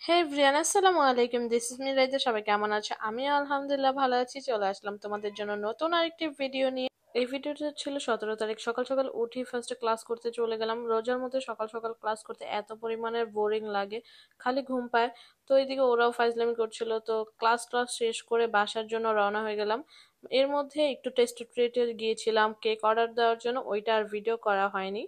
হে everyone, আসসালামু আলাইকুম। This is me Raida. সবাই কেমন আছে? আমি আলহামদুলিল্লাহ ভালো আছি। চলে আসলাম তোমাদের জন্য নতুন আরেকটি ভিডিও নিয়ে। এই ভিডিওটা ছিল 17 তারিখ। সকাল সকাল উঠি, ফার্স্টে ক্লাস করতে চলে গেলাম। রোজার মধ্যে সকাল সকাল ক্লাস করতে এত পরিমাণের বোরিং লাগে, খালি ঘুম পায়। তো এইদিকে ওরাও ফাইজলামি করছিল, তো ক্লাস শেষ করে বাসার জন্য রওনা হয়ে গেলাম। এর মধ্যে একটু টেস্ট ট্রিটে গিয়েছিলাম কেক অর্ডার দেওয়ার জন্য, ওইটা আর ভিডিও করা হয়নি।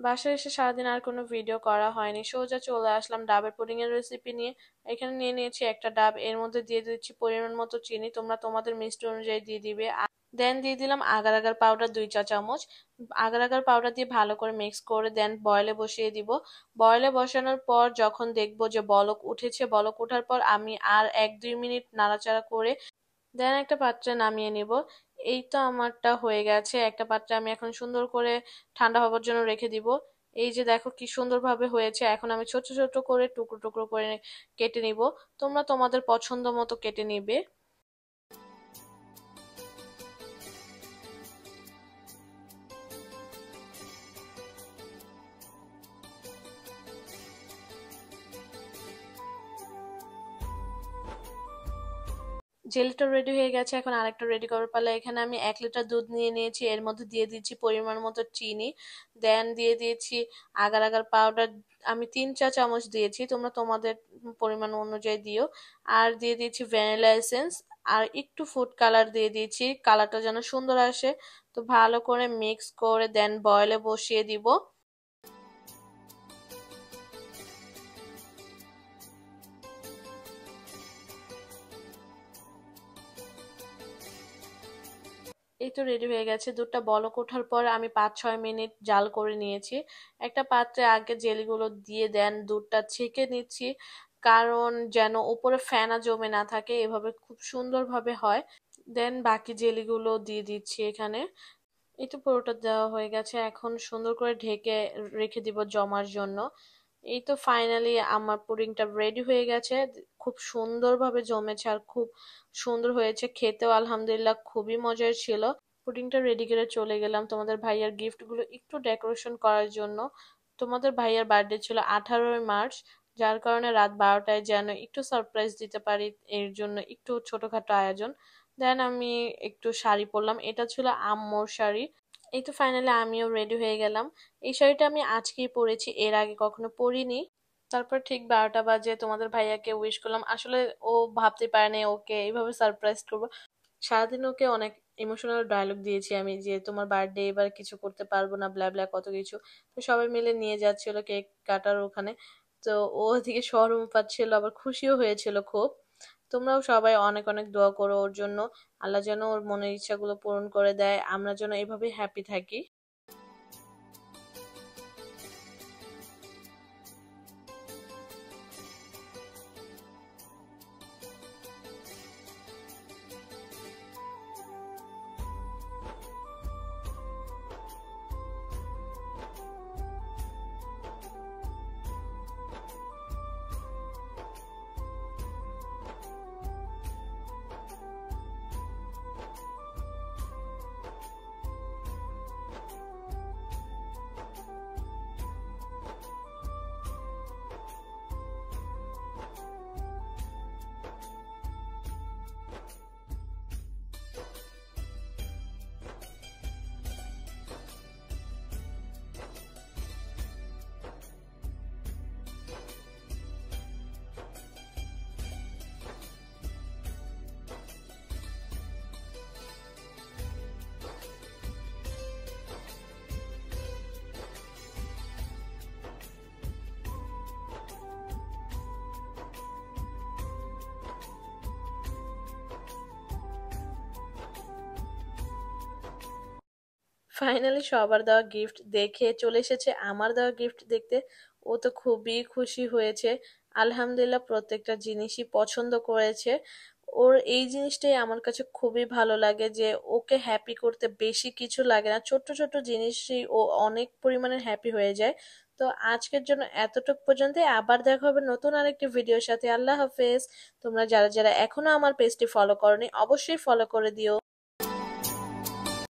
বাসায় এসে সারাদিন আর কোনো ভিডিও করা হয়নি, সোজা চলে আসলাম ডাবের পুডিং এর রেসিপি নিয়ে। এখানে নিয়ে নিয়েছি একটা ডাব, এর মধ্যে দিয়ে দিচ্ছি পরিমাণ মতো চিনি, তোমরা তোমাদের মিষ্টি অনুযায়ী দিয়ে দিবে। দেন দিয়ে দিলাম আগার আগার পাউডার 2 চা চামচ। আগার আগার পাউডার দিয়ে ভালো করে মিক্স করে দেন বয়লে বসিয়ে দিব। বয়লে বসানোর পর যখন দেখবো যে বলক উঠেছে, বলক ওঠার পর আমি আর 1-2 মিনিট নাড়াচাড়া করে দেন একটা পাত্রে নামিয়ে নিব। এই তো আমারটা হয়ে গেছে। একটা পাত্রে আমি এখন সুন্দর করে ঠান্ডা হবার জন্য রেখে দিব। এই যে দেখো কি সুন্দরভাবে হয়েছে। এখন আমি ছোট ছোট করে টুকরো টুকরো করে কেটে নিব। তোমরা তোমাদের পছন্দ মতো কেটে নিবে। জেলিটা রেডি হয়ে গেছে, এখন আরেকটা রেডি করার পালা। এখানে আমি 1 লিটার দুধ নিয়ে নিয়েছি, এর মধ্যে দিয়ে দিচ্ছি পরিমাণ মতো চিনি। দেন দিয়ে দিয়েছি আগার আগার পাউডার। আমি 3 চা চামচ দিয়েছি, তোমরা তোমাদের পরিমাণ অনুযায়ী দিও। আর দিয়ে দিয়েছি ভ্যানিলা এসেন্স। আর একটু ফুড কালার দিয়ে দিয়েছি, কালারটা যেন সুন্দর আসে। তো ভালো করে মিক্স করে দেন বয়েলে বসিয়ে দিব। এই তো রেডি হয়ে গেছে। দুধটা বলক ওঠার পর আমি 5-6 মিনিট জাল করে নিয়েছি। একটা পাত্রে আগে জেলিগুলো দিয়ে দেন দুধটা ছেঁকে নিচ্ছি, কারণ যেন উপরে ফেনা জমে না থাকে, এভাবে খুব সুন্দরভাবে হয়। দেন বাকি জেলিগুলো দিয়ে দিচ্ছি এখানে। এই তো পুরোটা দেওয়া হয়ে গেছে, এখন সুন্দর করে ঢেকে রেখে দিব জমার জন্য। এই তো ফাইনালি আমার পুডিংটা রেডি হয়ে গেছে। খুব সুন্দরভাবে জমেছে আর খুব সুন্দর হয়েছে খেতেও, আলহামদুলিল্লাহ খুবই মজার ছিল। পুডিংটা রেডি করে চলে গেলাম তোমাদের ভাইয়ার গিফটগুলো একটু ডেকোরেশন করার জন্য। তোমাদের ভাইয়ার বার্থডে ছিল 18ই মার্চ, যার কারণে রাত 12টায় যেন একটু সারপ্রাইজ দিতে পারি, এর জন্য একটু ছোটখাটো আয়োজন। দেন আমি একটু শাড়ি পরলাম, এটা ছিল আম্মুর শাড়ি। এই তো ফাইনালি আমিও রেডি হয়ে গেলাম। এই শাড়িটা আমি আজকেই পরেছি, এর আগে কখনো পরিনি। তারপর ঠিক 12টা বাজে তোমাদের ভাইয়াকে উইশ করলাম। আসলে ও ভাবতে পারেনি ওকে এইভাবে সারপ্রাইজ করবো। সারাদিন ওকে অনেক ইমোশনাল ডায়লগ দিয়েছি আমি, যে তোমার বার্থডে এবার কিছু করতে পারবো না, ব্লা ব্লা কত কিছু। তো সবাই মিলে নিয়ে যাচ্ছিল কেক কাটার ওখানে। তো ও ওদিকে শরম পাচ্ছিল, আবার খুশিও হয়েছিল খুব। তোমরাও সবাই অনেক অনেক দোয়া করো ওর জন্য। আল্লাহ যেন ওর মনের ইচ্ছাগুলো পূরণ করে দেয়, আমরা যেন এভাবে হ্যাপি থাকি। ফাইনালি সবার দেওয়া গিফট দেখে চলে এসেছে আমার দেওয়া গিফট দেখতে। ও তো খুবই খুশি হয়েছে, আলহামদুলিল্লাহ প্রত্যেকটা জিনিসই পছন্দ করেছে। ওর এই জিনিসটাই আমার কাছে খুবই ভালো লাগে, যে ওকে হ্যাপি করতে বেশি কিছু লাগে না, ছোট্ট ছোট্ট জিনিসই ও অনেক পরিমাণে হ্যাপি হয়ে যায়। তো আজকের জন্য এতটুকু পর্যন্ত, আবার দেখা হবে নতুন আরেকটি ভিডিওর সাথে। আল্লাহ হাফেজ। তোমরা যারা যারা এখনো আমার পেজটি ফলো করোনি অবশ্যই ফলো করে দিও।